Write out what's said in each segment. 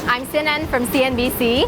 I'm Sinan from CNBC.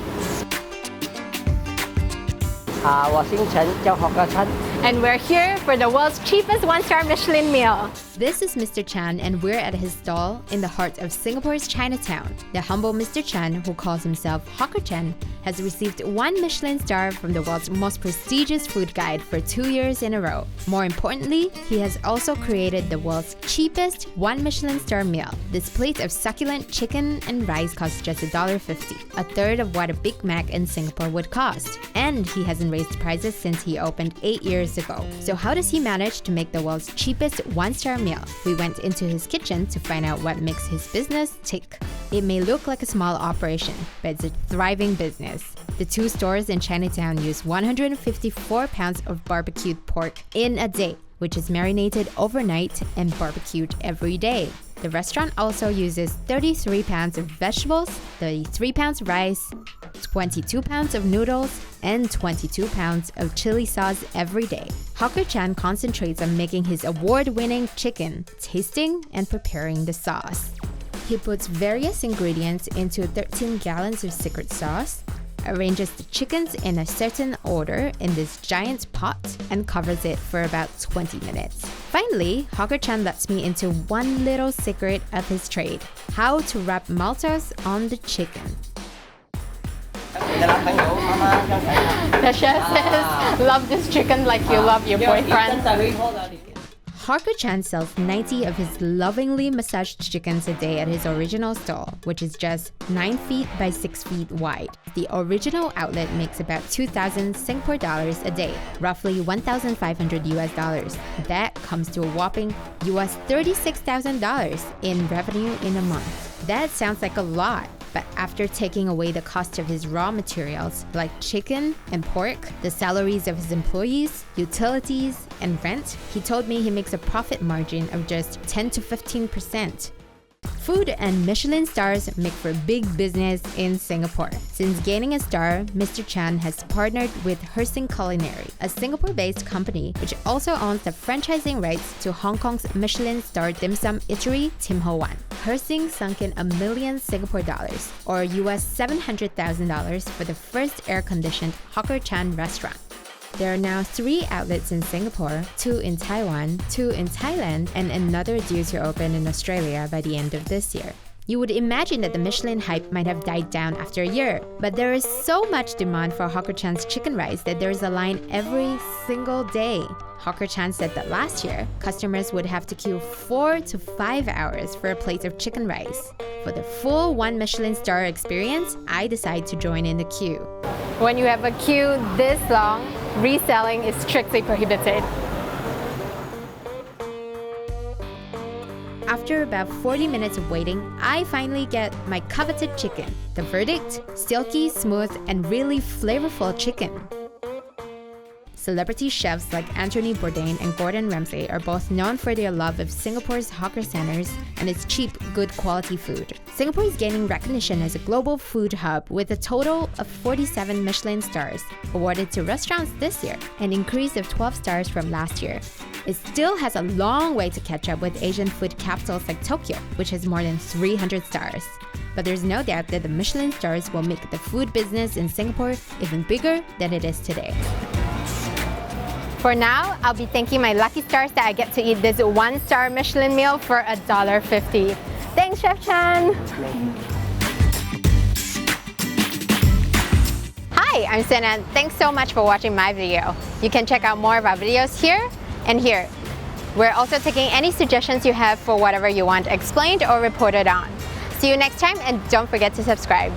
我姓陈，叫何家琛。 And we're here for the world's cheapest one-star Michelin meal. This is Mr. Chan, and we're at his stall in the heart of Singapore's Chinatown. The humble Mr. Chan, who calls himself Hawker Chan, has received 1 Michelin star from the world's most prestigious food guide for 2 years in a row. More importantly, he has also created the world's cheapest 1 Michelin star meal. This plate of succulent chicken and rice costs just $1.50, a third of what a Big Mac in Singapore would cost. And he hasn't raised prices since he opened 8 years ago. So how does he manage to make the world's cheapest one-star meal? We went into his kitchen to find out what makes his business tick. It may look like a small operation, but it's a thriving business. The 2 stores in Chinatown use 154 pounds of barbecued pork in a day, which is marinated overnight and barbecued every day. The restaurant also uses 33 pounds of vegetables, 33 pounds rice, 22 pounds of noodles, and 22 pounds of chili sauce every day. Hawker Chan concentrates on making his award-winning chicken, tasting and preparing the sauce. He puts various ingredients into 13 gallons of secret sauce, arranges the chickens in a certain order in this giant pot, and covers it for about 20 minutes. Finally, Hawker Chan lets me into one little secret of his trade: how to wrap maltose on the chicken. The chef says, love this chicken like you love your boyfriend. Hawker Chan sells 90 of his lovingly massaged chickens a day at his original stall, which is just 9 feet by 6 feet wide. The original outlet makes about 2,000 Singapore dollars a day, roughly $1,500 US. That comes to a whopping US $36,000 in revenue in a month. That sounds like a lot. But after taking away the cost of his raw materials like chicken and pork, the salaries of his employees, utilities, and rent, he told me he makes a profit margin of just 10 to 15%. Food and Michelin stars make for big business in Singapore. Since gaining a star, Mr. Chan has partnered with Hersing Culinary, a Singapore-based company which also owns the franchising rights to Hong Kong's Michelin-starred dim sum eatery Tim Ho Wan. Hersing sunk in $1 million Singapore dollars, or US $700,000, for the first air-conditioned Hawker Chan restaurant. There are now 3 outlets in Singapore, 2 in Taiwan, 2 in Thailand, and another due to open in Australia by the end of this year. You would imagine that the Michelin hype might have died down after a year, but there is so much demand for Hawker Chan's chicken rice that there's a line every single day. Hawker Chan said that last year, customers would have to queue 4 to 5 hours for a plate of chicken rice. For the full 1 Michelin star experience, I decide to join in the queue. When you have a queue this long, reselling is strictly prohibited. After about 40 minutes of waiting, I finally get my coveted chicken. The verdict? Silky, smooth, and really flavorful chicken. Celebrity chefs like Anthony Bourdain and Gordon Ramsay are both known for their love of Singapore's hawker centers and its cheap, good quality food. Singapore is gaining recognition as a global food hub with a total of 47 Michelin stars awarded to restaurants this year, an increase of 12 stars from last year. It still has a long way to catch up with Asian food capitals like Tokyo, which has more than 300 stars. But there's no doubt that the Michelin stars will make the food business in Singapore even bigger than it is today. For now, I'll be thanking my lucky stars that I get to eat this 1-star Michelin meal for $1.50. Thanks, Chef Chan! Hi, I'm Sinan. Thanks so much for watching my video. You can check out more of our videos here and here. We're also taking any suggestions you have for whatever you want explained or reported on. See you next time, and don't forget to subscribe.